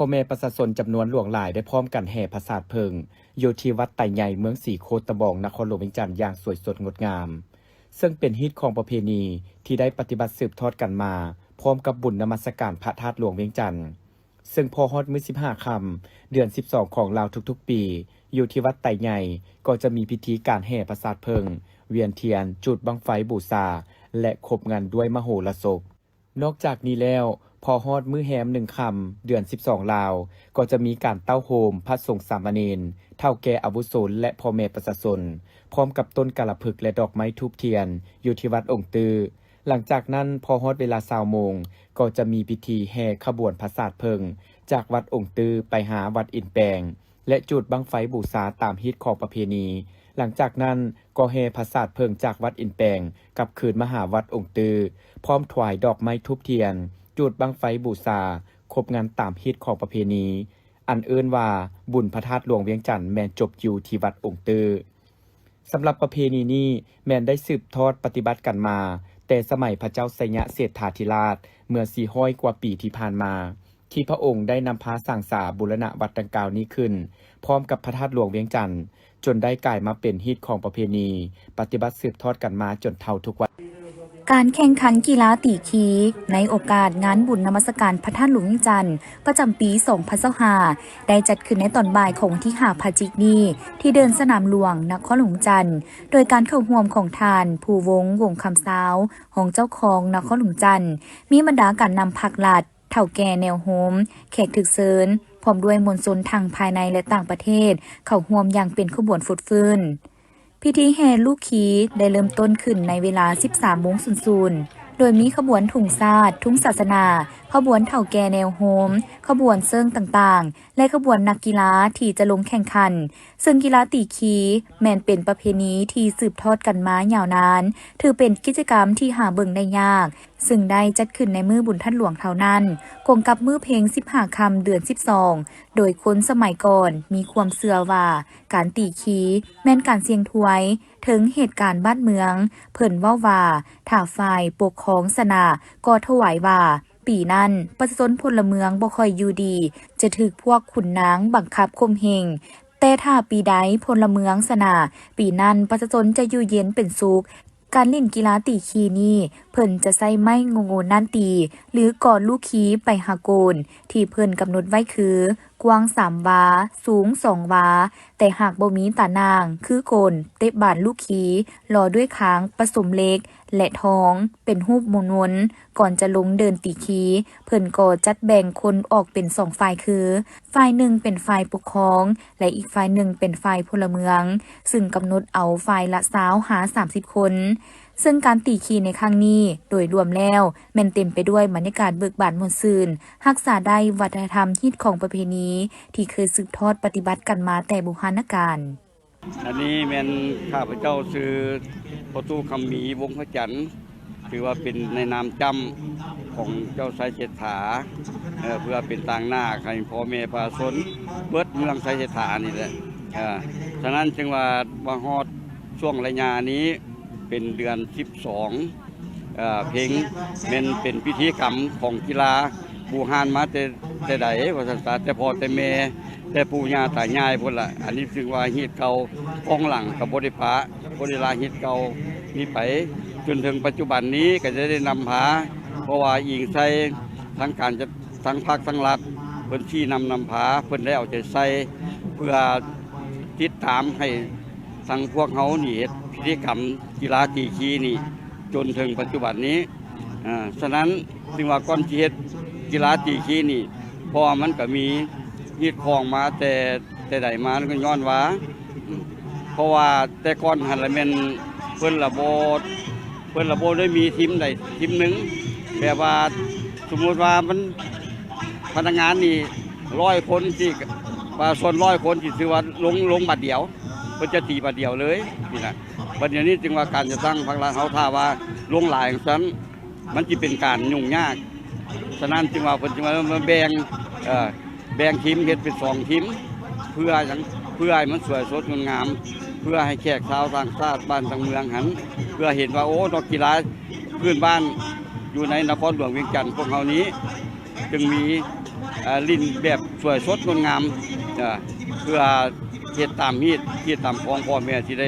แม่ประชาชนจำนวนหลวงหลายได้พร้อมกันแห่พระศาสตร์เพิงอยู่ที่วัดไต่ใหญ่เมืองสีโคตะบองนครหลวงเวียงจันทร์อย่างสวยสดงดงามซึ่งเป็นฮิตของประเพณีที่ได้ปฏิบัติสืบทอดกันมาพร้อมกับบุญนมัสการพระธาตุหลวงเวียงจันทร์ซึ่งพอฮอดมื้อ15 ค่ำเดือน12ของลาวทุกๆปีอยู่ที่วัดไต่ใหญ่ก็จะมีพิธีการแห่พระศาสตร์เพิงเวียนเทียนจุดบั้งไฟบูชาและครบงานด้วยมโหรสพนอกจากนี้แล้วพอฮอดมื้อแฮม1 ค่ำเดือน12ลาวก็จะมีการเต้าโฮมพระสงฆ์สามเณรเฒ่าแก่อาวุโสและพ่อแม่ประชาชนพร้อมกับต้นกาลพึกษ์และดอกไม้ธูปเทียนอยู่ที่วัดองค์ตือหลังจากนั้นพอฮอดเวลา20 โมงก็จะมีพิธีแห่ขบวนพระศาสตร์เพิงจากวัดองค์ตือไปหาวัดอินแปลงและจุดบั้งไฟบูชาตามฮิตของประเพณีหลังจากนั้นก็แห่พระศาสตร์เพิงจากวัดอินแปลงกลับคืนมาหาวัดองค์ตือพร้อมถวายดอกไม้ธูปเทียนจุดบั้งไฟบูชาครบงานตามฮิตของประเพณีอันเอิ้นว่าบุญพระธาตุหลวงเวียงจันทร์แม่นจบอยู่ที่วัดองค์ตือสำหรับประเพณีนี้แม่นได้สืบทอดปฏิบัติกันมาแต่สมัยพระเจ้าไสยเศรษฐาธิราชเมื่อ400 กว่าปีที่ผ่านมาที่พระองค์ได้นำพาสร้างสาบูรณะวัดดังกล่าวนี้ขึ้นพร้อมกับพระธาตุหลวงเวียงจันทร์จนได้กลายมาเป็นฮิตของประเพณีปฏิบัติสืบทอดกันมาจนเท่าทุกวันการแข่งขันกีฬาตีขีในโอกาสงานบุญนมัสการพระธาตุหลวงเวียงจันทร์ประจำปี2025ได้จัดขึ้นในตอนบ่ายของวันที่5 พฤศจิกายนที่เดินสนามหลวงนครหลวงเวียงจันทร์โดยการเข้าร่วมของทานผู้วงคำสาวของเจ้าของนครหลวงเวียงจันทร์มีบรรดาการนำผักหลัดเฒ่าแก่แนวโฮมแขกถึกเซินพร้อมด้วยมวลชนทั้งภายในและต่างประเทศเข้าร่วมอย่างเป็นขบวนฟุดฟื้นพิธีแห่ลูกขีได้เริ่มต้นขึ้นในเวลา 13:00 น. โดยมีขบวนถุงซาดทุ่งศาสนาขบวนเฒ่าแก่แนวโฮมขบวนเซิ่งต่างๆและขบวนนักกีฬาที่จะลงแข่งขันซึ่งกีฬาตีขีแม้นเป็นประเพณีที่สืบทอดกันมายาวนานถือเป็นกิจกรรมที่หาเบิ่งได้ยากซึ่งได้จัดขึ้นในมื้อบุญท่านหลวงเท่านั้นกงกับมื้อเพลง15 ค่ำเดือน12โดยคนสมัยก่อนมีความเชื่อว่าการตีขีแม่นการเสี่ยงทวยถึงเหตุการณ์บ้านเมืองเพิ่นเว้าว่าถ้าฝ่ายปกครองสนะก็ถวายว่าปีนั้นประชาชนพลเมืองบ่ค่อยอยู่ดีจะถูกพวกขุนนางบังคับข่มเหงแต่ถ้าปีใดพลเมืองสนะปีนั้นประชาชนจะอยู่เย็นเป็นสุขการเล่นกีฬาตีขีนี้เพิ่นจะใช้ไม้งงๆนั่นตีหรือก่อลูกขีไปหาโกนที่เพิ่นกำหนดไว้คือกว้าง3 วาสูง2 วาแต่หากบ่มีตานางคือโกนเตะบานลูกขีรอด้วยค้างผสมเล็กและท้องเป็นรูปมนก่อนจะลงเดินตีขีเพิ่นก็จัดแบ่งคนออกเป็น2 ฝ่ายคือฝ่ายหนึ่งเป็นฝ่ายปกครองและอีกฝ่ายหนึ่งเป็นฝ่ายพลเมืองซึ่งกำหนดเอาฝ่ายละ20หา30 คนซึ่งการตีขีในครั้งนี้โดยรวมแล้วแม่นเต็มไปด้วยบรรยากาศเบิกบานม่วนซื่นรักษาได้วัฒนธรรมฮิตของประเพณีที่เคยสืบทอดปฏิบัติกันมาแต่โบราณกาลอันนี้แม่นข้าพเจ้าชื่อพ่อตู้คำมีวงศ์พระจันทร์ถือว่าเป็นในนามจำของเจ้าไสยเศรษฐาเพื่อเป็นต่างหน้าให้พ่อแม่ประชาชนเบิดเมืองไสยเศรษฐานี่แหละฉะนั้นจึงว่าฮอดช่วงระยะนี้เป็นเดือน12เพลงเป็นพิธีกรรมของกีฬาบูฮานมาแต่ใดว่าซั่นซะแต่พ่อแต่แม่แต่ปู่ย่าตายายพุ่นล่ะอันนี้ซึ่งว่าฮิตเก่าของหลังกับบ่ได้พาบ่ได้ลาฮิตเก่านี้ไปจนถึงปัจจุบันนี้ก็จะได้นำพาเพราะว่าอิงใส่ทั้งการจะทั้งภาคทั้งรัฐเพิ่นชี้นำพาเพิ่นได้เอาใจใส่เพื่อติดตามให้ทั้งพวกเฮานี่เฮ็ดพิธีกรรมกีฬาตีขีนี่จนถึงปัจจุบันนี้ฉะนั้นจึงว่าก่อนสิเฮ็ดกีฬาตีขีนี่เพราะมันก็มีฮิตของมาแต่ใดมาก็ย้อนว่าเพราะว่าแต่ก่อนหั่นละแม่นเพิ่นระบบได้มีทีมใดทีมหนึงแบบว่าสมมุติว่ามันพนักงานนี่100 คนที่ว่าส่วน100 คนที่ถือว่าลงบัดเดียวเพิ่นจะตีบัดเดียวเลยนี่นะบัดเดี๋ยวนี้จึงว่าการจะตั้งพรรคเฮาถ้าว่าลงหลายจังซั่นมันสิเป็นการยุ่งยากฉะนั้นจึงว่าเพิ่นจึงว่ามาแบ่งทีมเฮ็ดเป็น2 ทีมเพื่อให้มันสวยสดงดงามเพื่อให้แขกชาวต่างชาติบ้านต่างเมืองหันเพื่อเห็นว่าโอ้นักกีฬาพื้นบ้านอยู่ในนครหลวงเวียงจันทร์พวกเฮานี้จึงมี ลิ้นแบบสวยสดงดงามเพื่อเฮ็ดตามฮีตที่ตามของพ่อแม่ที่ได้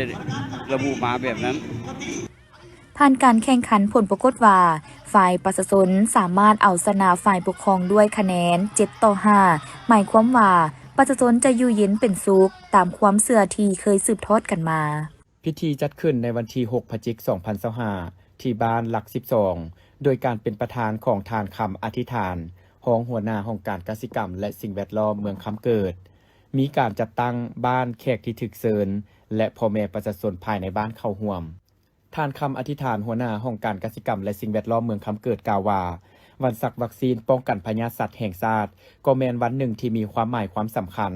ระบุมาแบบนั้น ผ่านการแข่งขันผลปรากฏว่าฝ่ายประชาชนสามารถเอาชนะฝ่ายปกครองด้วยคะแนน7-5หมายความว่าประชาชนจะอยู่เย็นเป็นสุขตามความเชื่อที่เคยสืบทอดกันมา พิธีจัดขึ้นในวันที่ 6 พฤศจิกายน 2025 ที่บ้านหลัก 12 โดยการเป็นประธานของทานคำอธิษฐานห้องหัวหน้าห้องการกสิกรรมและสิ่งแวดล้อมเมืองคำเกิด มีการจัดตั้งบ้านแขกที่ถึกเชิญและพ่อแม่ประชาชนภายในบ้านเข้าร่วม ทานคำอธิษฐานหัวหน้าห้องการกสิกรรมและสิ่งแวดล้อมเมืองคำเกิดกล่าวว่าวันสักวัคซีนป้องกันพยาธิสัตว์แห่งชาติก็แม่นวันหนึ่งที่มีความหมายความสำคัญ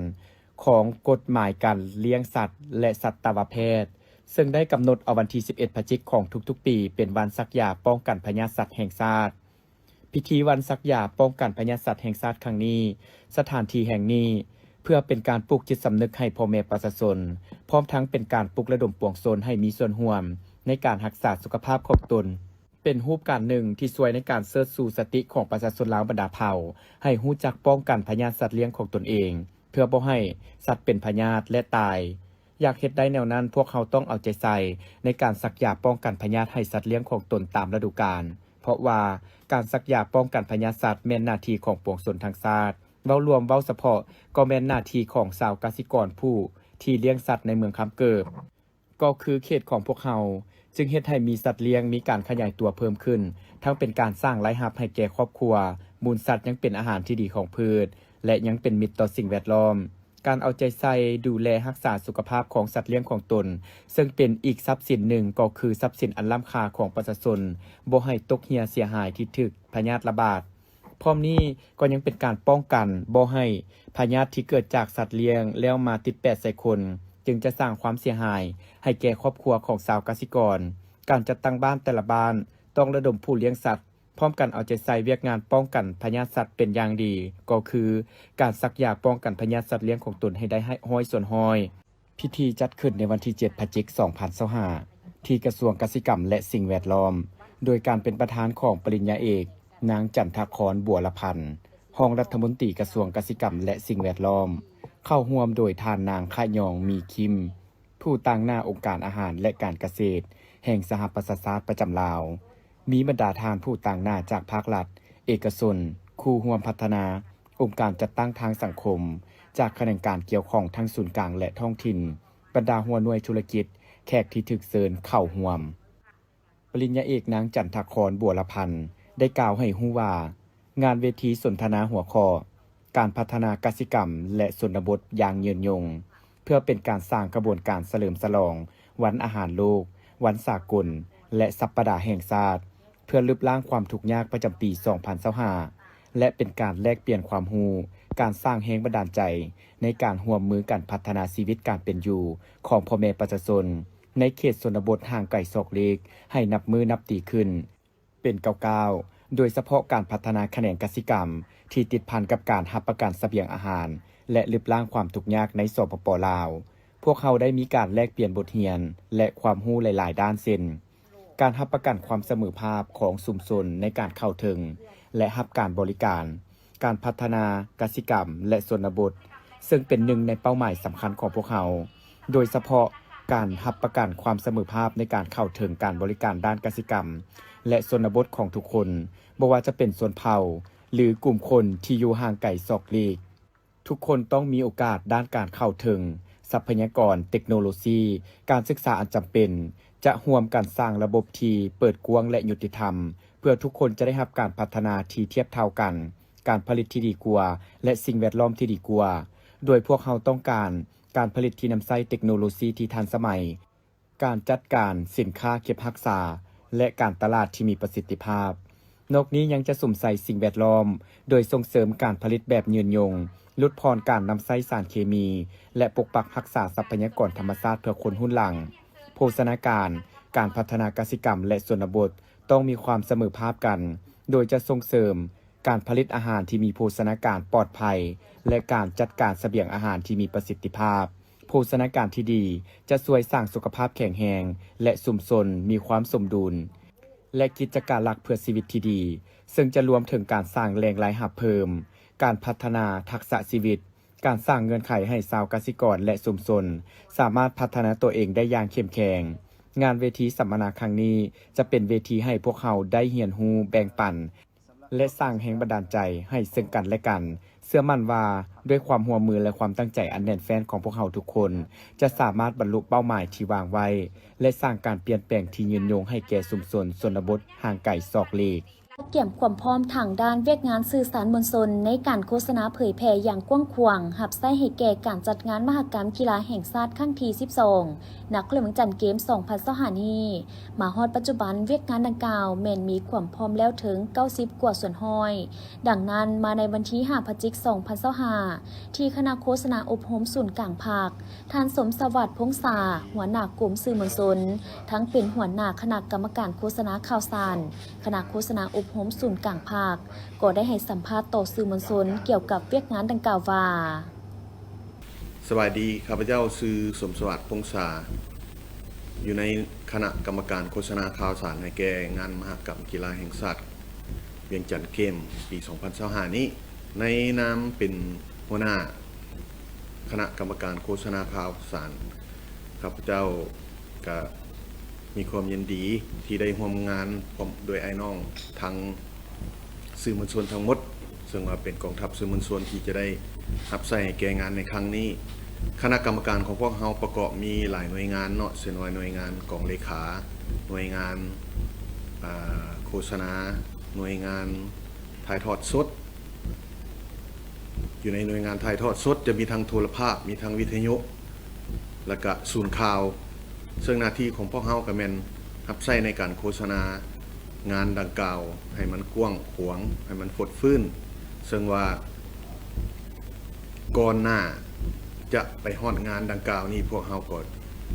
ของกฎหมายการเลี้ยงสัตว์และสัตวแพทย์ซึ่งได้กำหนดเอาวันที่ 11 พฤศจิกายนของทุกๆปีเป็นวันสักยาป้องกันพยาธิสัตว์แห่งชาติพิธีวันสักยาป้องกันพยาธิสัตว์แห่งชาติครั้งนี้สถานที่แห่งนี้เพื่อเป็นการปลุกจิตสำนึกให้พ่อแม่ประชาชนพร้อมทั้งเป็นการปลุกระดมปวงชนให้มีส่วนร่วมในการรักษาสุขภาพของตนเป็นรูปการหนึ่งที่ช่วยในการเสริมสู่สติของประชาชนลาวบรรดาเผ่าให้รู้จักป้องกันพยาธิสัตว์เลี้ยงของตนเองเพื่อบ่ให้สัตว์เป็นพยาธิและตายอยากเฮ็ดได้แนวนั้นพวกเขาต้องเอาใจใส่ในการสักยาป้องกันพยาธิให้สัตว์เลี้ยงของตนตามฤดูกาลเพราะว่าการสักยาป้องกันพยาธิสัตว์แม่นหน้าที่ของปวงชนทั้งชาติเว้ารวมเว้าเฉพาะก็แม่นหน้าที่ของชาวกสิกรผู้ที่เลี้ยงสัตว์ในเมืองคำเกิดก็คือเขตของพวกเขาจึงเฮ็ดให้มีสัตว์เลี้ยงมีการขยายตัวเพิ่มขึ้นทั้งเป็นการสร้างรายรับให้แก่ครอบครัวมูลสัตว์ยังเป็นอาหารที่ดีของพืชและยังเป็นมิตรต่อสิ่งแวดล้อมการเอาใจใส่ดูแลรักษาสุขภาพของสัตว์เลี้ยงของตนซึ่งเป็นอีกทรัพย์สินหนึ่งก็คือทรัพย์สินอันล้ำค่าของประชาชนบ่ให้ตกเหี่ยเสียหายที่ถึกพยาธิระบาดพร้อมนี้ก็ยังเป็นการป้องกันบ่ให้พยาธิที่เกิดจากสัตว์เลี้ยงแล้วมาติดแปดใส่คนจึงจะสร้างความเสียหายให้แก่ครอบครัวของชาวกสิกรการจัดตั้งบ้านแต่ละบ้านต้องระดมผู้เลี้ยงสัตว์พร้อมกันเอาใจใส่เวียกงานป้องกันพยาธิสัตว์เป็นอย่างดีก็คือการสักยาป้องกันพยาธิสัตว์เลี้ยงของตนให้ได้ห้อยส่วนห้อยพิธีจัดขึ้นในวันที่ 7 พฤศจิกายน 2025 ที่กระทรวงกสิกรรมและสิ่งแวดล้อมโดยการเป็นประธานของปริญญาเอกนางจันทครบัวละพันธ์รองรัฐมนตรีกระทรวงกสิกรรมและสิ่งแวดล้อมเข้าร่วมโดยท่านนางขะยองมีคิมผู้ตั้งหน้าองค์การอาหารและการเกษตรแห่งสหประชาชาติประจำลาวมีบรรดาทานผู้ต่างหน้าจากภาครัฐเอกชนคู่ร่วมพัฒนาองค์การจัดตั้งทางสังคมจากแขนงการเกี่ยวข้องทั้งศูนย์กลางและท้องถิ่นบรรดาหัวหน่วยธุรกิจแขกที่ถึกเชิญเข้าร่วมปริญญาเอกนางจันทครบัวละพันธ์ได้กล่าวให้รู้ว่างานเวทีสนทนาหัวข้อการพัฒนากสิกรรมและชนบทอย่างยืนยงเพื่อเป็นการสร้างกระบวนการเฉลิมฉลองวันอาหารโลกวันสากลและสัปดาห์แห่งชาติเพื่อลบล้างความทุกข์ยากประจำปี 2025 และเป็นการแลกเปลี่ยนความรู้การสร้างแรงบันดาลใจในการร่วมมือกันพัฒนาชีวิตการเป็นอยู่ของพ่อแม่ประชาชนในเขตชนบทห่างไกลซอกเล็กให้นับมือนับตีขึ้นเป็นก้าวๆโดยเฉพาะการพัฒนาแขนงกสิกรรมที่ติดพันกับการรับประกันเสบียงอาหารและลบล้างความทุกข์ยากในสปป.ลาวพวกเขาได้มีการแลกเปลี่ยนบทเรียนและความรู้หลายๆด้านเช่นการรับประกันความเสมอภาพของชุมชนในการเข้าถึงและรับการบริการการพัฒนากสิกรรมและชนบทซึ่งเป็นหนึ่งในเป้าหมายสำคัญของพวกเขาโดยเฉพาะการรับประกันความเสมอภาพในการเข้าถึงการบริการด้านกสิกรรมและชนบทของทุกคนบ่ว่าจะเป็นชนเผ่าหรือกลุ่มคนที่อยู่ห่างไกลซอกเล็กทุกคนต้องมีโอกาสด้านการเข้าถึงทรัพยากรเทคโนโลยีการศึกษาอันจำเป็นจะร่วมกันสร้างระบบที่เปิดกว้างและยุติธรรมเพื่อทุกคนจะได้รับการพัฒนาที่เทียบเท่ากันการผลิตที่ดีกว่าและสิ่งแวดล้อมที่ดีกว่าโดยพวกเขาต้องการผลิตที่นำใช้เทคโนโลยีที่ทันสมัยการจัดการสินค้าเก็บรักษาและการตลาดที่มีประสิทธิภาพนอกนี้ยังจะสุ่มใส่สิ่งแวดล้อมโดยส่งเสริมการผลิตแบบยืนยงลดพรการนำใช้สารเคมีและปกปักรักษาทรัพยากรธรรมชาติเพื่อคนรุ่นหลังโภชนาการพัฒนากสิกรรมและชนบทต้องมีความเสมอภาคกันโดยจะส่งเสริมการผลิตอาหารที่มีโภชนาการปลอดภัยและการจัดการเสบียงอาหารที่มีประสิทธิภาพโภชนาการที่ดีจะช่วยสร้างสุขภาพแข็งแรงและชุมชนมีความสมดุลและกิจการหลักเพื่อชีวิตที่ดีซึ่งจะรวมถึงการสร้างแรงรายรับเพิ่ม การพัฒนาทักษะชีวิตการสร้างเงื่อนไขให้ชาวกสิกรและชุมชนสามารถพัฒนาตัวเองได้อย่างเข้มแข็งงานเวทีสัมมนาครั้งนี้จะเป็นเวทีให้พวกเขาได้เรียนรู้แบ่งปันและสร้างแรงบันดาลใจให้ซึ่งกันและกันเชื่อมั่นว่าด้วยความร่วมมือและความตั้งใจอันแน่นแฟ้นของพวกเขาทุกคนจะสามารถบรรลุเป้าหมายที่วางไว้และสร้างการเปลี่ยนแปลงที่ยืนยงให้แก่ชุมชนชนบทห่างไกลศอกเหล็กเกี่ยมความพร้อมทางด้านเวียกงานสื่อสารมวลชนในการโฆษณาเผยแพร่อย่างกว้างขวางหับไส้ให้แก่การจัดงานมหกรรมกีฬาแห่งชาติครั้งที่12นักเล่นจันเกม2025นี้มาฮอดปัจจุบันเวียกงานดังกล่าวแม่นมีความพร้อมแล้วถึง90กว่าส่วนห้อยดังนั้นมาในวันที่5พฤศจิกายน2025ที่คณะโฆษณาอบรมศูนย์กลางภาคท่านสมสวัสดิ์พงษาหัวหน้ากลุ่มสื่อมวลชนทั้งเป็นหัวหน้าคณะกรรมการโฆษณาข่าวสารคณะโฆษณาอบรมศูนย์กลางภาคก็ได้ให้สัมภาษณ์ต่อสื่อมวลชนเกี่ยวกับเวียกงานดังกล่าวว่าสวัสดีข้าพเจ้าชื่อสมสวัสดิ์พงษาอยู่ในคณะกรรมการโฆษณาข่าวสารในแก่งานมหกรรมกีฬาแห่งชาติเวียงจันทร์เกมปี 2025 นี้ในนามเป็นหัวหน้าคณะกรรมการโฆษณาข่าวสารข้าพเจ้าก็มีความยินดีที่ได้ร่วมงานพร้อมโดยไอ้น้องทั้งสื่อมวลชนทั้งหมดซึ่งว่าเป็นกองทัพสื่อมวลชนที่จะได้รับใช้แก่งานในครั้งนี้คณะกรรมการของพวกเราประกอบมีหลายหน่วยงานเนาะเช่นว่าหน่วยงานกองเลขาหน่วยงานโฆษณาหน่วยงานถ่ายทอดสดอยู่ในหน่วยงานถ่ายทอดสดจะมีทั้งโทรภาพมีทั้งวิทยุและก็ศูนย์ข่าวซึ่งหน้าที่ของพวกเราก็แม่นรับใช้ในการโฆษณางานดังกล่าวให้มันกว้างขวางให้มันฟดฟื้นซึ่งว่าก่อนหน้าจะไปฮอดงานดังกล่าวนี้พวกเราก็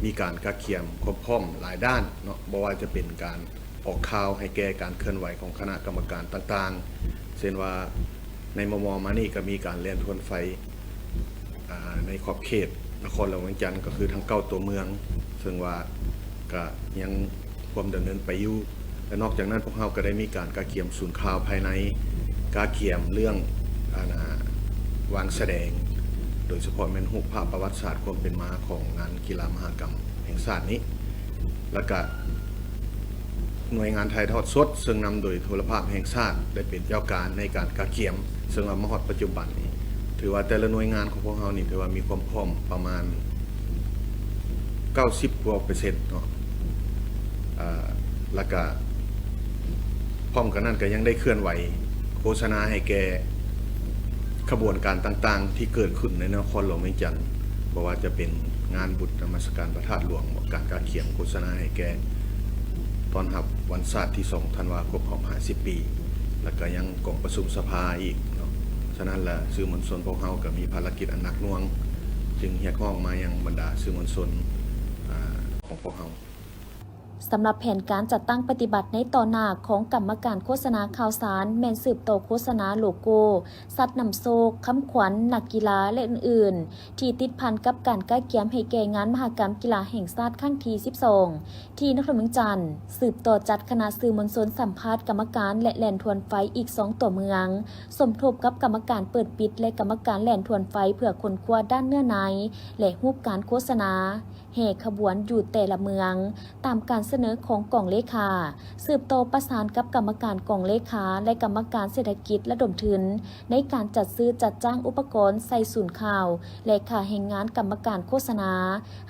มีการกะเขียมความพร้อมหลายด้านเนาะบ่ว่าจะเป็นการออกข่าวให้แก่การเคลื่อนไหวของคณะกรรมการต่างๆเช่นว่าในมม.มานี่ก็มีการเล่นทวนไฟในขอบเขตนครหลวงเวียงจันทร์ก็คือทั้ง9ตัวเมืองซึ่งว่าก็ยังความดำเนินไปอยู่และนอกจากนั้นพวกเราก็ได้มีการกะเขียมศูนย์ข่าวภายในกะเขียมเรื่องวางแสดงโดยเฉพาะแม่นรูปภาพประวัติศาสตร์ความเป็นมาของงานกีฬามหกรรมแห่งชาตินี้แล้วก็หน่วยงานถ่ายทอดสดซึ่งนำโดยโทรภาพแห่งชาติได้เป็นเจ้าการในการกะเขียมซึ่งว่ามหอดปัจจุบันนี้ถือว่าแต่ละหน่วยงานของพวกเรานี่ถือว่ามีความพร้อมประมาณ90%เนาะแล้วก็พร้อมกันนั้นก็ยังได้เคลื่อนไหวโฆษณาให้แก่ขบวนการต่างๆที่เกิดขึ้นในนครหลวงเวียงจันทร์บ่ว่าจะเป็นงานบุญนมัสการพระธาตุหลวงการกะเขียมโฆษณาให้แก่ตอนรับวันศาสตร์ที่2ธันวาคมของ50 ปีแล้วก็ยังกองประชุมสภาอีกเนาะฉะนั้นแล้วสื่อมวลชนพวกเราก็มีภารกิจอันหนักหน่วงจึงเรียกร้องมายังบรรดาสื่อมวลชนของพวกเราสำหรับแผนการจัดตั้งปฏิบัติในต่อหน้าของกรรมการโฆษณาข่าวสารแม่นสืบโตโฆษณาโลโก้สัตว์นำโชคคำขวัญนักกีฬาและอื่นๆที่ติดพันกับการกะเขียมให้แก่งานมหกรรมกีฬาแห่งชาติครั้งที่12ที่นครหลวงเวียงจันทร์สืบต่อจัดคณะสื่อมวลชนสัมภาษณ์กรรมการและแล่นทวนไฟอีก2ตัวเมืองสมทบกับกรรมการเปิดปิดและกรรมการแล่นทวนไฟเพื่อค้นคว้าด้านเนื้อในและรูปการโฆษณาแห่ขบวนอยู่แต่ละเมืองตามการเสนอของกองเลขาสืบโตประสานกับกรรมการกองเลขาและกรรมการเศรษฐกิจระดมทุนในการจัดซื้อจัดจ้างอุปกรณ์ใส่ศูนย์ข่าวและค่าแห่งงานกรรมการโฆษณา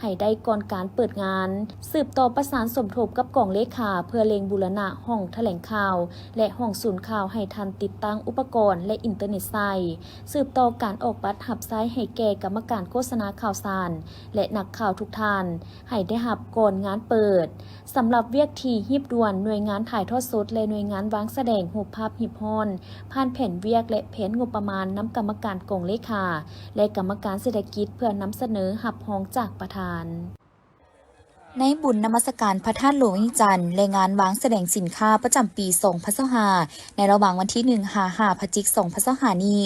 ให้ได้ก่อนการเปิดงานสืบโตประสานสมทบกับกองเลขาเพื่อเล็งบูรณะห้องแถลงข่าวและห้องศูนย์ข่าวให้ทันติดตั้งอุปกรณ์และอินเทอร์เน็ตใส่สืบโตการออกบัตรหับไซให้แก่กรรมการโฆษณาข่าวสารและนักข่าวทุกท่านให้ได้หับก่อนงานเปิดสำหรับเวียกทีฮีบด่วนหน่วยงานถ่ายทอดสดและหน่วยงานวางแสดงรูปภาพฮีบฮอนผ่านแผนเวียกและแผนงบประมาณนำกรรมการกองเลขาและกรรมการเศรษฐกิจเพื่อนำเสนอหับห้องจากประธานในบุญนมัสการพระธาตุหลวงเวียงจันทร์และงานวางแสดงสินค้าประจำปี2025ในระหว่างวันที่1-5 พฤศจิกายนนี้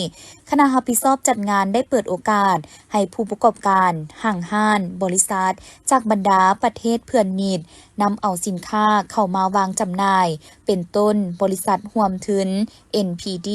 คณะรับผิดชอบจัดงานได้เปิดโอกาสให้ผู้ประกอบการห้างห้านบริษัทจากบรรดาประเทศเพื่อนมิตรนำเอาสินค้าเข้ามาวางจำหน่ายเป็นต้นบริษัทร่วมทุน NPD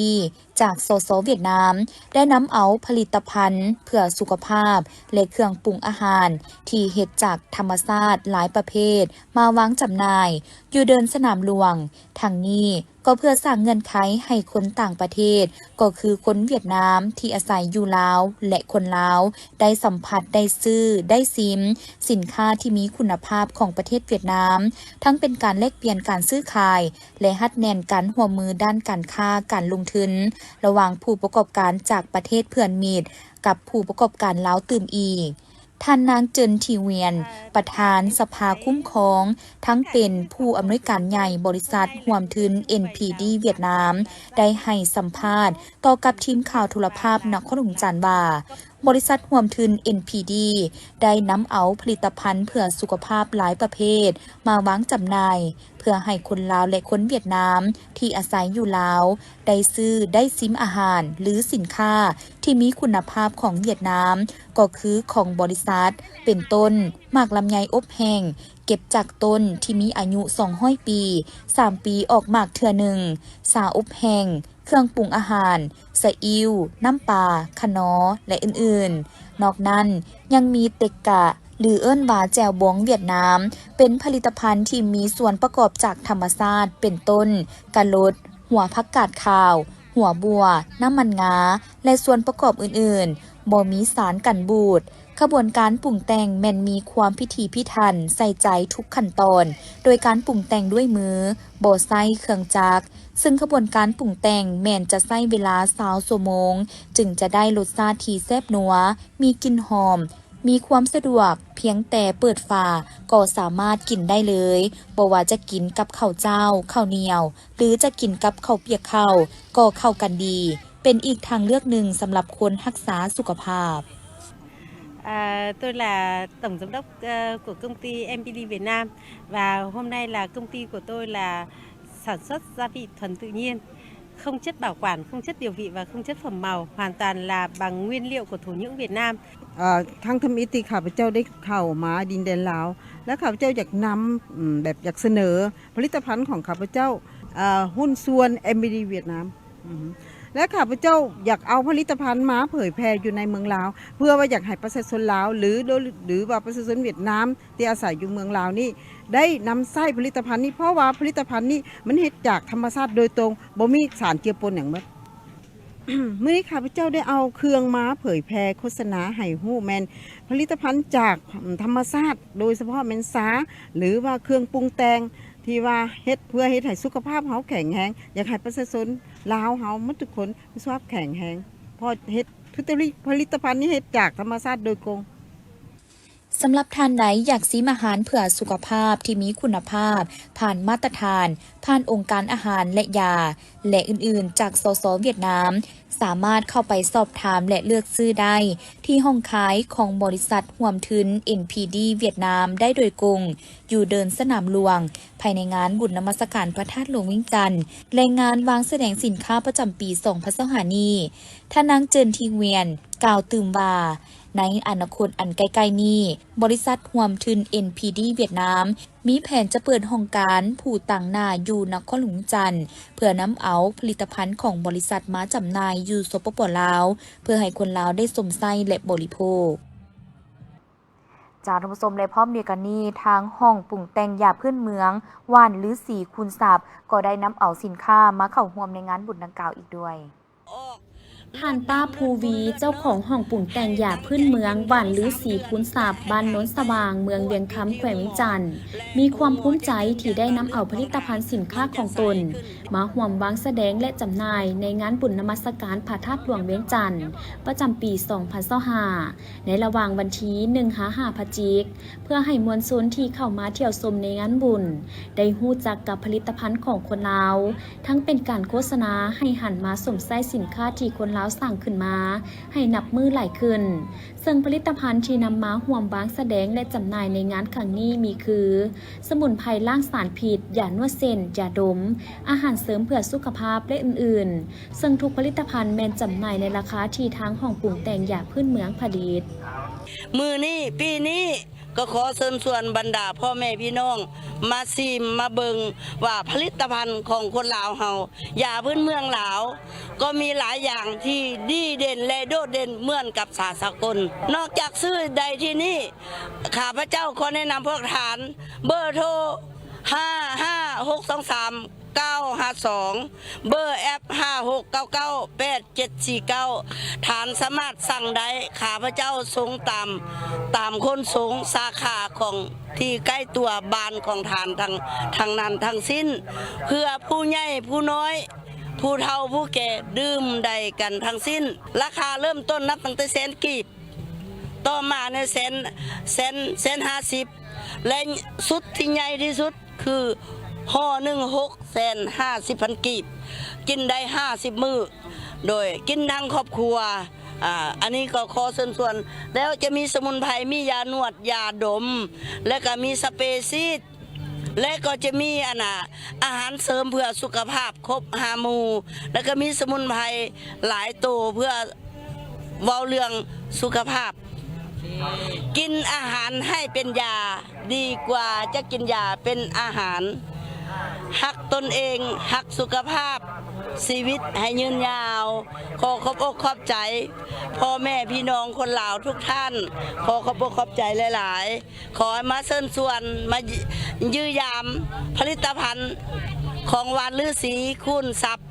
จากสสเวียดนามได้นำเอาผลิตภัณฑ์เพื่อสุขภาพและเครื่องปรุงอาหารที่เฮ็ดจากธรรมชาติหลายประเภทมาวางจำหน่ายอยู่เดินสนามหลวงทั้งนี้ก็เพื่อสร้างเงื่อนไขให้คนต่างประเทศก็คือคนเวียดนามที่อาศัยอยู่ลาวและคนลาวได้สัมผัสได้ซื้อได้ซิมสินค้าที่มีคุณภาพของประเทศเวียดนามทั้งเป็นการแลกเปลี่ยนการซื้อขายและฮัดแน่นการร่วมมือด้านการค้าการลงทุนระหว่างผู้ประกอบการจากประเทศเพื่อนมิตรกับผู้ประกอบการลาวตื่มอีกท่านนางเจินทีเวียนประธานสภาคุ้มครองทั้งเป็นผู้อำนวยการใหญ่บริษัทห่วมทุน NPD เวียดนามได้ให้สัมภาษณ์ต่อกับทีมข่าวโทรภาพนครหลวงจันทร์ว่าบริษัทห่วมทุน NPD ได้นำเอาผลิตภัณฑ์เพื่อสุขภาพหลายประเภทมาวางจำหน่ายเพื่อให้คนลาวและคนเวียดนามที่อาศัยอยู่ลาวได้ซื้อได้ซิมอาหารหรือสินค้าที่มีคุณภาพของเวียดนามก็คือของบริษัทเป็นต้นหมากลำไยอบแห้งเก็บจากต้นที่มีอายุ200 ปี3 ปีออกหมากเทื่อหนึ่งสาอบแห้งเครื่องปรุงอาหารสะอิ้วน้ำปลาคะน้อและอื่นๆนอกนั้นยังมีเต็กกะหรือเอิ้นว่าแจ่วบองเวียดนามเป็นผลิตภัณฑ์ที่มีส่วนประกอบจากธรรมชาติเป็นต้นกะลดหัวผักกาดขาวหัวบัวน้ำมันงาและส่วนประกอบอื่นๆบ่มีสารกันบูดขบวนการปรุงแต่งแม่นมีความพิถีพิถันใส่ใจทุกขั้นตอนโดยการปรุงแต่งด้วยมือบ่ใส่เครื่องจักรซึ่งขบวนการปรุงแต่งแม่นจะใช้เวลา20 ชั่วโมงจึงจะได้รสชาติที่แซ่บนัวมีกลิ่นหอมมีความสะดวกเพียงแต่เปิดฝาก็สามารถกินได้เลยบ่ว่าจะกินกับข้าวเจ้าข้าวเหนียวหรือจะกินกับข้าวเปียกข้าวก็เข้ากันดีเป็นอีกทางเลือกหนึ่งสำหรับคนรักษาสุขภาพTôi là tổng giám đốc của công ty MPD Việt Nam và hôm nay là công ty của tôi là sản xuất gia vị thuần tự nhiên, không chất bảo quản, không chất điều vị và không chất phẩm màu, hoàn toàn là bằng nguyên liệu của thổ nhưỡng Việt Nam. ทางทำอิติข้าพเจ้าได้เข้ามาดินแดนลาวและข้าพเจ้าอยากนำแบบอยากเสนอผลิตภัณฑ์ของข้าพเจ้าหุ้นส่วน MPD เวียดนามและข้าพเจ้าอยากเอาผลิตภัณฑ์มาเผยแพร่อยู่ในเมืองลาวเพื่อว่าอยากให้ประชาชนลาวหรือว่าประชาชนเวียดนามที่อาศัยอยู่เมืองลาวนี่ได้นำใช้ผลิตภัณฑ์นี้เพราะว่าผลิตภัณฑ์นี้มันเฮ็ดจากธรรมชาติโดยตรงบ่มีสารเจือปนอย่างเมื่อ เมื่อนี้ข้าพเจ้าได้เอาเครื่องมาเผยแพร่โฆษณาให้ฮู้แม่นผลิตภัณฑ์จากธรรมชาติโดยเฉพาะแม่นสาหรือว่าเครื่องปรุงแต่งที่ว่าเฮ็ดเพื่อเฮ็ดให้สุขภาพเฮาแข็งแรงอยากให้ประชาชนลาวเฮาหมดทุกคนมีสุขภาพแข็งแรงเพราะเฮ็ดผลิตภัณฑ์นี้เฮ็ดจากธรรมชาติโดยตรงสำหรับท่านใดอยากซิมอาหารเพื่อสุขภาพที่มีคุณภาพผ่านมาตรฐานผ่านองค์การอาหารและยาและอื่นๆจากสสเวียดนามสามารถเข้าไปสอบถามและเลือกซื้อได้ที่ห้องขายของบริษัทห่วมทุน NPD เวียดนามได้โดยกงอยู่เดินสนามหลวงภายในงานบุญนมัสการพระธาตุหลวงเวียงจันทร์และงานวางแสดงสินค้าประจำปี2025นี้ท่านนางเจินทีเวียนกล่าวตื่มว่าในอนาคตอันใกล้ๆนี้บริษัทห่วมทุน NPD เวียดนามมีแผนจะเปิดโครงการผู้ต่างหน้าอยู่นครหลวงจันทร์เพื่อนำเอาผลิตภัณฑ์ของบริษัทมาจำหน่ายอยู่สปป.ลาวเพื่อให้คนลาวได้สมไส้และบริโภคจากท่านผู้ชมและพร้อมเดียวกันนี้ทางห้องปรุงแต่งยาพื้นเมืองว่านหรือสีคูณศัพท์ก็ได้นำเอาสินค้ามาเข้าร่วมในงานบุญดังกล่าวอีกด้วยท่านป้าภูวีเจ้าของห้องปรุงแต่งยาพื้นเมืองหวานลือสีคูณศัพท์บ้านโน้นสว่างเมืองเวียงคำแขวงเวียงจันทร์มีความภูมิใจที่ได้นำเอาผลิตภัณฑ์สินค้าของตนมาร่วมวางแสดงและจำหน่ายในงานบุญนมัสการพระธาตุหลวงเวียงจันทร์ประจำปี2025ในระหว่างวันที่1-5 พฤศจิกายนเพื่อให้มวลชนที่เข้ามาเที่ยวชมในงานบุญได้รู้จักกับผลิตภัณฑ์ของคนลาวทั้งเป็นการโฆษณาให้หันมาสวมใส่สินค้าที่คนลาวสั่งขึ้นมาให้นับมือหลายขึ้นซึ่งผลิตภัณฑ์ที่นำมาร่วมวางแสดงและจำหน่ายในงานครั้งนี้มีคือสมุนไพรล้างสารพิษยานวดเส้นยาดมอาหารเสริมเพื่อสุขภาพและอื่นๆซึ่งทุกผลิตภัณฑ์แม้นจำหน่ายในราคาที่ทางห้องปรุงแต่งยาพื้นเมืองผลิตมือนี่ปีนี้ ก็ขอเชิญชวนบรรดาพ่อแม่พี่น้องมาซิมมาเบิงว่าผลิตภัณฑ์ของคนลาวเฮายาพื้นเมืองลาวก็มีหลายอย่างที่ดีเด่นและโดดเด่นเหมือนกับสากลนอกจากซื้อใดที่นี่ข้าพเจ้าขอแนะนำพวกฐานเบอร์โทร55623 952 เบอร์แอป56998749ฐานสามารถสั่งได้ข้าพเจ้าส่งตามคนส่งสาขาของที่ใกล้ตัวบ้านของฐานทางนั้นทั้งสิ้น เพื่อผู้ใหญ่ผู้น้อย ผู้เฒ่าผู้แก่ดื่มได้กันทั้งสิ้น ราคาเริ่มต้นนับตั้งแต่แสนกีบต่อมาในแสน50และสุดที่ใหญ่ที่สุดคือห่อหนึ่ง650,000 กีบกินได้50 มื้อโดยกินทั้งครอบครัวอันนี้ก็ขอเชิญชวนแล้วจะมีสมุนไพรมียานวดยาดม และก็มีสเปรย์ซีดและก็จะมีอาหารเสริมเพื่อสุขภาพครบ5 หมู่แล้วก็มีสมุนไพรหลายตัวเพื่อเว้าเรื่องสุขภาพกินอาหารให้เป็นยาดีกว่าจะกินยาเป็นอาหารหักตนเองหักสุขภาพชีวิตให้ยืนยาวขอขอบอกขอบใจพ่อแม่พี่น้องคนลาวทุกท่านขอขอบอกขอบใจหลายๆขอมาเชิญชวนมายื้อยามผลิตภัณฑ์ของหวานฤาษีคูณทรัพย์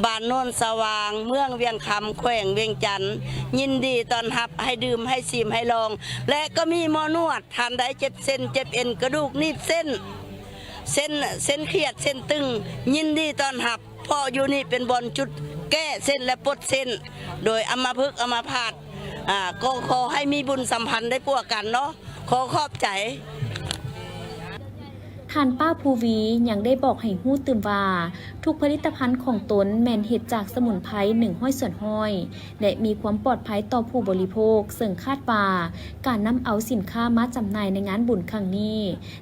บ้านโนนสว่างเมืองเวียงคำแขวงเวียงจันทน์ยินดีต้อนรับให้ดื่มให้ชิมให้ลอง และก็มีหมอนวดทานได้เจ็บเส้นเจ็บเอ็นกระดูกนีบเส้นเครียดเส้นตึงยินดีต้อนรับพ่ออยู่นี่เป็นบอลจุดแก้เส้นและปลดเส้นโดยอัมพฤกษ์อัมพาตก็ขอให้มีบุญสัมพันธ์ได้พวกกันเนาะขอขอบใจ ท่านป้าภูวียังได้บอกให้ฮู้ตื่มว่าทุกผลิตภัณฑ์ของตนแม่นเฮ็ดจากสมุนไพร100 ส่วนห้อยและมีความปลอดภัยต่อผู้บริโภคซึ่งคาดว่าการนำเอาสินค้ามาจำหน่ายในงานบุญครั้งนี้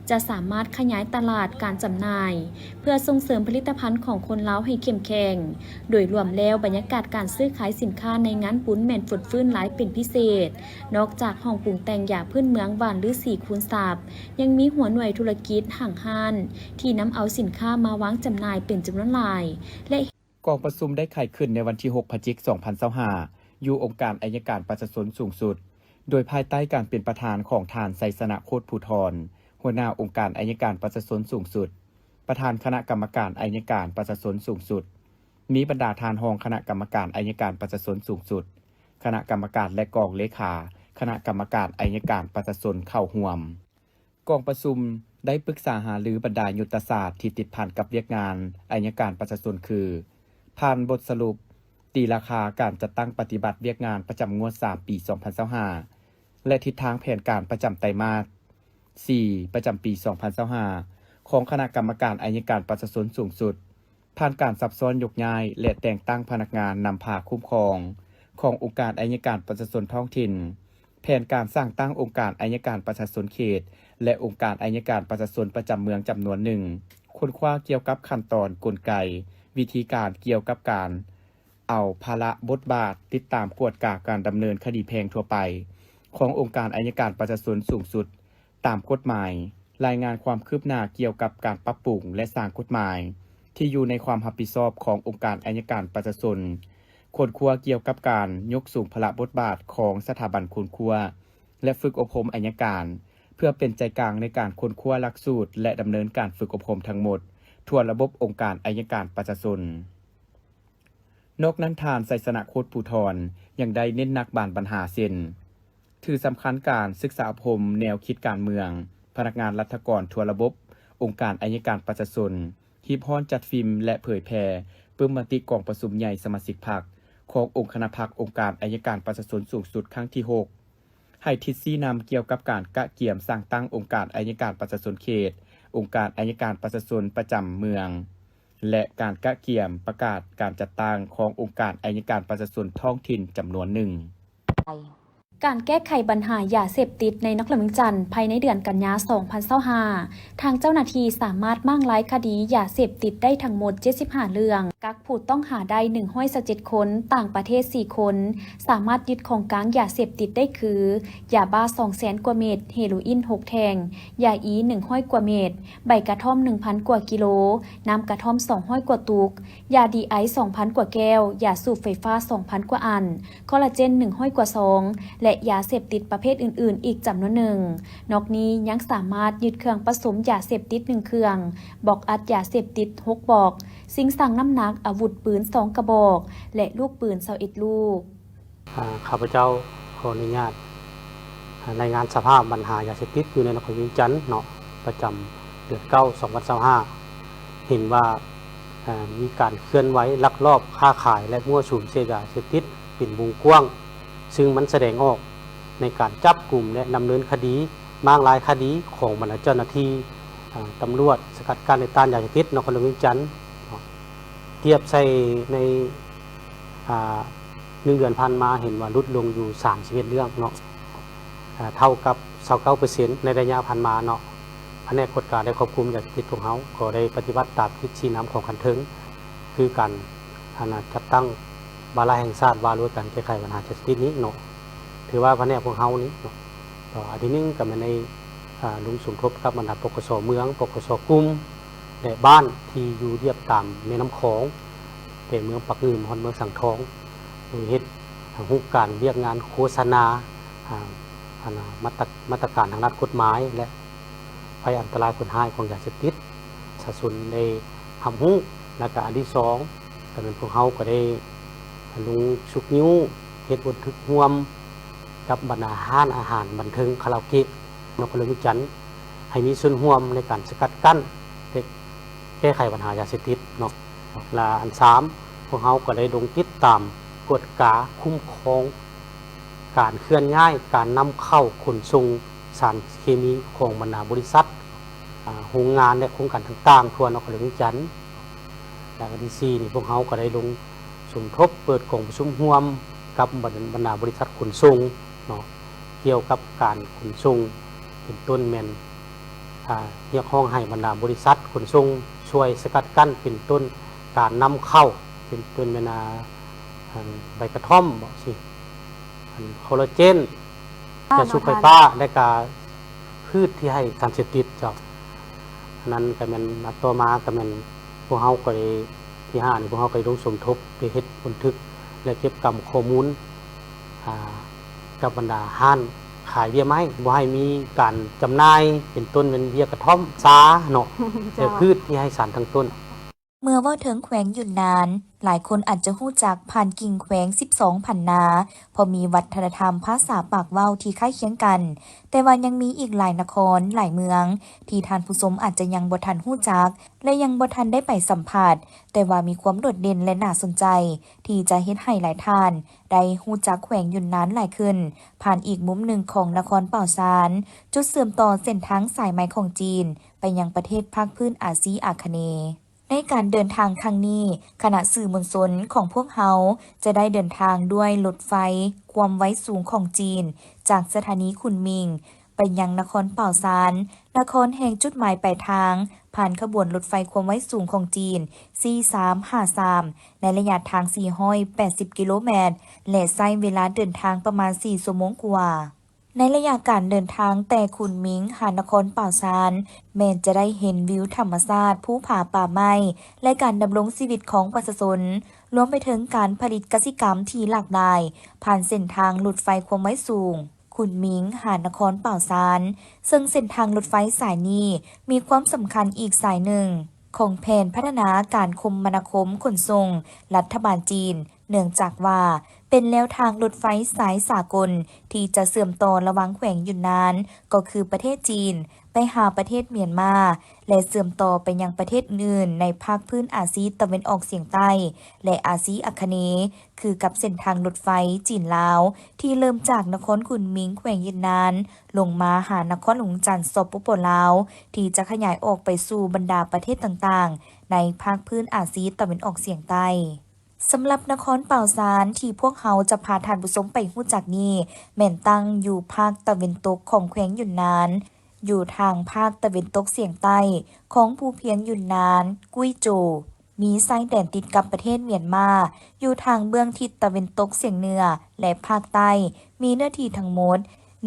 จะสามารถขยายตลาดการจำหน่ายเพื่อส่งเสริมผลิตภัณฑ์ของคนลาวให้เข้มแข็งโดยรวมแล้วบรรยากาศการซื้อขายสินค้าในงานบุญแม่นฝดฟื้นหลายเป็นพิเศษนอกจากห้องปรุงแต่งยาพื้นเมืองหวานฤาษีคูณทรัพย์ยังมีหัวหน่วยธุรกิจห่างห้านที่นำเอาสินค้ามาวางจำหน่ายเป็นจำนวนหลายและกองประชุมได้ไขขึ้นในวันที่ 6 พฤศจิกายน 2025 อยู่องค์การอัยการประชาชนสูงสุด โดยภายใต้การเป็นประธานของท่านไสสนะโคตรภูธรหัวหน้าองค์การอัยการประชาชนสูงสุด ประธานคณะกรรมการอัยการประชาชนสูงสุด มีบรรดาทานรองคณะกรรมการอัยการประชาชนสูงสุด คณะกรรมการและกองเลขาคณะกรรมการอัยการประชาชนเข้าร่วมกองประชุมได้ปรึกษาหารือบรรดายุทธศาสตร์ที่ติดพันกับเวียกงานอัยการประชาชนคือผ่านบทสรุปตีราคาการจัดตั้งปฏิบัติเวียกงานประจำงวด3ปี 2025และทิศทางแผนการประจำไตรมาส 4 ประจำปี 2025ของคณะกรรมการอัยการประชาชนสูงสุดผ่านการซับซ้อนยกย้ายและแต่งตั้งพนักงานนำพาคุ้มครองขององค์การอัยการประชาชนท้องถิ่นแผนการสร้างตั้งองค์การอัยการประชาชนเขตและองค์การอัยการประชาชนประจำเมืองจำนวนหนึ่งค้นคว้าเกี่ยวกับขั้นตอนกลไกวิธีการเกี่ยวกับการเอาภาระบทบาทติดตามกวดกาการดำเนินคดีแพ่งทั่วไปขององค์การอัยการประชาชนสูงสุดตามกฎหมายรายงานความคืบหน้าเกี่ยวกับการปรับปรุงและสร้างกฎหมายที่อยู่ในความรับผิดชอบขององค์การอัยการประชาชนค้นคว้าเกี่ยวกับการยกสูงภาระบทบาทของสถาบันค้นคว้าและฝึกอบรมอัยการเพื่อเป็นใจกลางในการค้นคว้าหลักสูตรและดำเนินการฝึกอบรมทั้งหมดทั่วระบบองค์การอัยการประชาชนนอกนั้นทานไสสนะโคตรภูธรยังได้เน้นหนักบานปัญหาเช่นถือสำคัญการศึกษาอบรมแนวคิดการเมืองพนักงานรัฐกรทั่วระบบองค์การอัยการประชาชนฮิปฮอนจัดฟิล์มและเผยแพร่ปึ้มมติกองประชุมใหญ่สมาชิกพรรคขององค์คณะพรรคองค์การอัยการประชาชนสูงสุดครั้งที่ 6ให้ทิศชี้นำเกี่ยวกับการกะเกี่ยมสร้างตั้งองค์การอัยการประชาชนเขตองค์การอัยการประชาชนประจำเมืองและการกะเกี่ยมประกาศการจัดตั้งขององค์การอัยการประชาชนท้องถิ่นจำนวนหนึ่ง การแก้ไขปัญหายาเสพติดในนครหลวงเวียงจันทร์ภายในเดือนกันยายน 2025 ทางเจ้าหน้าที่สามารถมั่งไล่คดียาเสพติดได้ทั้งหมด 75 เรื่อง กักผู้ต้องหาได้127 คน ต่างประเทศ 4 คน สามารถยึดของกลางยาเสพติดได้คือยาบ้า 200,000 กว่าเม็ด เฮโรอีน 6 แท่ง ยาอี100 กว่าเม็ด ใบกระท่อม 1,000 กว่ากิโล น้ำกระท่อม 200 กว่าตุก ยาดีไอซ์ 2,000 กว่าแก้ว ยาสูบไฟฟ้า 2,000 กว่าอัน คอลลาเจน 100 กว่าซอง และยาเสพติดประเภทอื่นๆ อีกจำนวนหนึ่ง นอกนี้ยังสามารถยึดเครื่องผสมยาเสพติด1เครื่อง บอกอัดยาเสพติด6บอก สิ่งสั่งน้ำหนักอาวุธปืน2กระบอก และลูกปืน21ลูก ข้าพเจ้าขออนุญาตในงานสภาพปัญหายาเสพติดอยู่ในนครเวียงจันทร์เนาะประจำเดือน9 2025 เห็นว่ามีการเคลื่อนไหวลักลอบค้าขายและมั่วสุมเสพยาเสพติดเป็นวงกว้างซึ่งมันแสดงออกในการจับกลุ่มและดำเนินคดีมากหลายคดีของบรรดาเจ้าหน้าที่ตำรวจสกัดกั้นในต้านยาเสพติดนครหลวงเวียงจันทร์เทียบใส่ใน1 เดือนผ่านมาเห็นว่าลดลงอยู่31 เรื่องเนาะเท่ากับ 29% ในระยะผ่านมาเนาะแผนกกฎการได้ควบคุมยาเสพติดของเขาก็ได้ปฏิบัติตามทิศชี้นำของคันเทิงคือการจัดตั้งบาลาแห่งชาติว่าด้วยการแก้ไขปัญหายาเสพติดนี้เนาะถือว่าแผนกของเขานี้เนาะต่ออันที่นึงก็มาในลุงสมทบกับบรรดาปกสเมืองปกสกลุ่มและบ้านที่อยู่เรียบตามแม่น้ำของเป็นเมืองปักอื่นฮอนเมืองสังทองโดยเฮ็ดรูปการเรียกงานโฆษณามาตรการทางด้านกฎหมายและภัยอันตรายคนหายของยาเสพติดสะสุนในทำหูและก็อันที่2ก็เป็นพวกเขาก็ได้ลุงสุกนิ้วเฮ็ดบันทึกร่วมกับบรรดาห้านอาหารบันเทิงคาราโอเกะนครหลวงเวียงจันทร์ให้มีส่วนร่วมในการสกัดกั้นแก้ไขปัญหายาเสพติดเนาะและอัน3พวกเขาก็ได้ลงติดตามกฎกาคุ้มครองการเคลื่อนย้ายการนำเข้าขนส่งสารเคมีของบรรดาบริษัทโรงงานและโครงการต่างๆทั่วนครหลวงเวียงจันทร์และอันที่4นี่พวกเขาก็ได้ลงสมทบเปิดกล่องประชุมร่วมกับบรรดาบริษัทขนส่งเนาะเกี่ยวกับการขนส่งเป็นต้นแมนเรียกห้องให้บรรดาบริษัทขนส่งช่วยสกัดกั้นเป็นต้นการนำเข้าเป็นต้นแมนาใบกระท่อมบอกสิคอลลาเจนยาสูบไฟฟ้าและกาพืชที่ให้สารเสพติดเจ้านั้นก็เป็นต่อมาก็เป็นพวกเขาก็ที่5นี่พวกเขาก็ลงสมทบไปเฮ็ดบันทึกและเก็บกำข้อมูลกับบรรดาห้านขายเบียร์ไม้บ่ให้มีการจำหน่ายเป็นต้นเป็นเบียร์กระท่อมซาเนาะแต่พืชที่ให้สารทั้งต้น เมื่อว่าถึงแขวงหยุนนาน หลายคนอาจจะหู้จักผ่านกิ่งแขวง12พันนาพอมีวัฒนธรรมภาษาปากเว้าที่คล้ายเคียงกัน แต่ว่ายังมีอีกหลายนครหลายเมืองที่ท่านผู้ชมอาจจะยังบ่ทันหู้จักและยังบ่ทันได้ไปสัมผัสแต่ว่ามีความโดดเด่นและน่าสนใจที่จะเฮ็ดให้หลายท่านได้หู้จักแขวงหยุนนานหลายขึ้นผ่านอีกมุมหนึ่งของนครเป่าซานจุดเชื่อมต่อเส้นทางสายไหมของจีนไปยังประเทศภาคพื้นอาซีอาคเนย์ในการเดินทางครั้งนี้คณะสื่อมวลชนของพวกเขาจะได้เดินทางด้วยรถไฟความไว้สูงของจีนจากสถานีคุนมิงไปยังนครเป่าซานนครแห่งจุดหมายปลายทางผ่านขบวนรถไฟความไว้สูงของจีน 4353 ในระยะทาง480 กิโลเมตรและใช้เวลาเดินทางประมาณ4ชั่วโมงกว่าในระยะการเดินทางแต่คุนมิงหานครเป่าซานแม้จะได้เห็นวิวธรรมชาติภูผาป่าไม้และการดำรงชีวิตของประชาชนรวมไปถึงการผลิตกสิกรรมที่หลากหลายผ่านเส้นทางรถไฟความไว้สูงคุนมิงหานครเป่าซานซึ่งเส้นทางรถไฟสายนี้มีความสำคัญอีกสายหนึ่งของแผนพัฒนาการคมนาคมขนส่งรัฐบาลจีนเนื่องจากว่าเป็นแนวทางรถไฟสายสากลที่จะเชื่อมต่อระหว่างแขวงหยุนนานก็คือประเทศจีนไปหาประเทศเมียนมาและเชื่อมต่อไปยังประเทศอื่นในภาคพื้นอาซีตะวันออกเฉียงใต้และอาซีอาคเนย์คือกับเส้นทางรถไฟจีนลาวที่เริ่มจากนครคุนมิงแขวงหยุนนานลงมาหานครหลวงจันทร์สปปลาวที่จะขยายออกไปสู่บรรดาประเทศต่างๆในภาคพื้นอาซีตะวันออกเฉียงใต้ สำหรับนครเป่าซานที่พวกเขาจะพาท่านผู้ชมไปฮู้จักนี้แม่นตั้งอยู่ภาคตะวันตกของแขวงหยุนนาน อยู่ทางภาคตะวันตกเฉียงใต้ของภูเพียงหยุนนาน กุ้ยโจวมีชายแดนติดกับประเทศเมียนมา อยู่ทางเบื้องทิศตะวันตกเฉียงเหนือและภาคใต้ มีเนื้อที่ทั้งหมด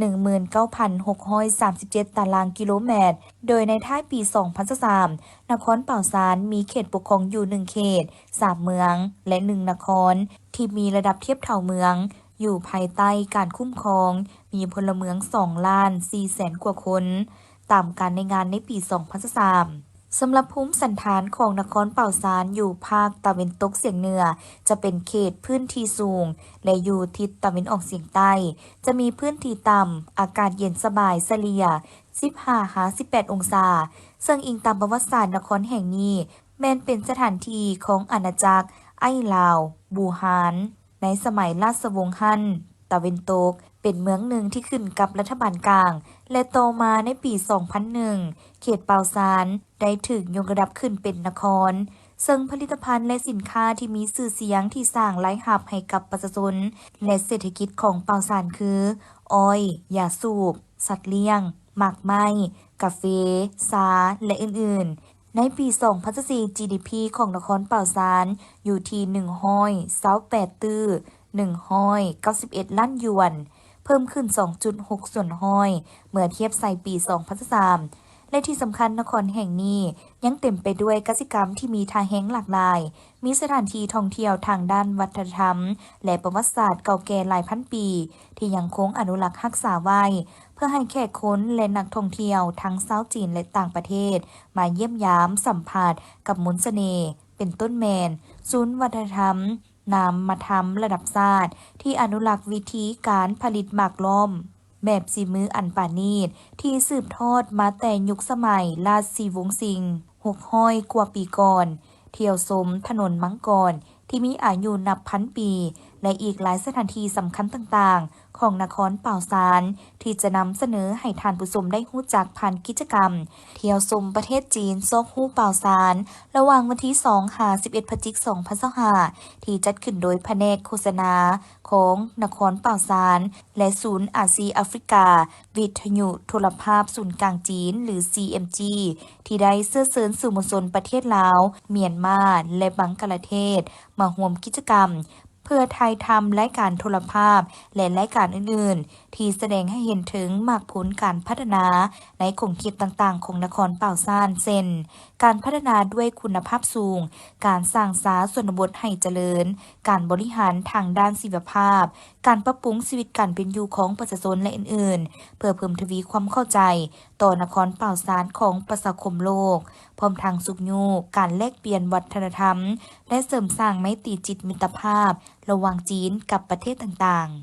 19,637 ตารางกิโลเมตร โดยในท้ายปี 2023 นครเป่าซานมีเขตปกครองอยู่ 1 เขต 3 เมือง และ 1 นคร ที่มีระดับเทียบเท่าเมือง อยู่ภายใต้การคุ้มครอง มีพลเมือง 2,400,000 กว่าคน ตามการในงานในปี 2023 สำหรับภูมิสันฐานของนครเป่าซานอยู่ภาคตะวันตกเฉียงเหนือ จะเป็นเขตพื้นที่สูง และอยู่ทิศตะวันออกเฉียงใต้ จะมีพื้นที่ต่ำ อากาศเย็นสบายเฉลี่ย 15-18 องศา ซึ่งอิงตามประวัติศาสตร์นครแห่งนี้ แม้นเป็นสถานที่ของอาณาจักรไอ้ลาว บูฮาน ในสมัยราชวงศ์ฮั่น ตะวันตก เป็นเมืองหนึ่งที่ขึ้นกับรัฐบาลกลาง และต่อมาในปี 2001 เขตเปาซานได้ถูกยกระดับขึ้นเป็นนคร ซึ่งผลิตภัณฑ์และสินค้าที่มีชื่อเสียงที่สร้างรายรับให้กับประชาชนและเศรษฐกิจของเปาซานคือ อ้อย ยาสูบ สัตว์เลี้ยง หมากไม้ กาแฟ ชา และอื่นๆ ในปี 2024 GDP ของนครเปาซานอยู่ที่128ตื้อ191 ล้านหยวน เพิ่มขึ้น 2.6 ส่วนห้อย เมื่อเทียบใส่ปี 2003 และที่สำคัญนครแห่งนี้ยังเต็มไปด้วยกสิกรรมที่มีท่าแห้งหลากหลาย มีสถานที่ท่องเที่ยวทางด้านวัฒนธรรม และประวัติศาสตร์เก่าแก่หลายพันปี ที่ยังคงอนุรักษ์รักษาไว้ เพื่อให้แขกคนและนักท่องเที่ยวทั้งชาวจีนและต่างประเทศ มาเยี่ยมยามสัมผัสกับมนต์เสน่ห์เป็นต้นแมน ศูนย์วัฒนธรรม นำมาทำระดับชาติที่อนุรักษ์วิธีการผลิตหมากล้อม แบบสีมืออันปานีตที่สืบทอดมาแต่ยุคสมัยราชสีวงศ์ซิง600 กว่าปีก่อน เที่ยวชมถนนมังกรที่มีอายุนับพันปี และอีกหลายสถานที่สำคัญต่างๆ ของนครเป่าซานที่จะนำเสนอให้ท่านผู้ชมได้รู้จักผ่านกิจกรรม เที่ยวชมประเทศจีนซอกฮู้เป่าซานระหว่างวันที่ 2-11 พฤศจิกายน 2025 ที่จัดขึ้นโดยแผนกโฆษณาของนครเป่าซานและศูนย์อาซีแอฟริกา วิทยุโทรภาพศูนย์กลางจีนหรือ CMG ที่ได้เชื้อเชิญสื่อมวลชนประเทศลาว เมียนมา และบังกลาเทศมาร่วมกิจกรรม เพื่อถ่ายทำรายการโทรภาพและรายการอื่นๆ ที่แสดงให้เห็นถึงมากผลการพัฒนาในขงเขตต่างๆ ของนครเป่าซานเช่นการพัฒนาด้วยคุณภาพสูง การสร้างสาธารณบทให้เจริญ การบริหารทางด้านชีวภาพ การปรับปรุงชีวิตการเป็นอยู่ของประชาชนและอื่นๆ เพื่อเพิ่มทวีความเข้าใจ ต่อนครเป่าซานของประชาคมโลก พร้อมทางสุขยูการแลกเปลี่ยนวัฒนธรรม และเสริมสร้างไมตรีจิตมิตรภาพ ระหว่างจีนกับประเทศต่างๆ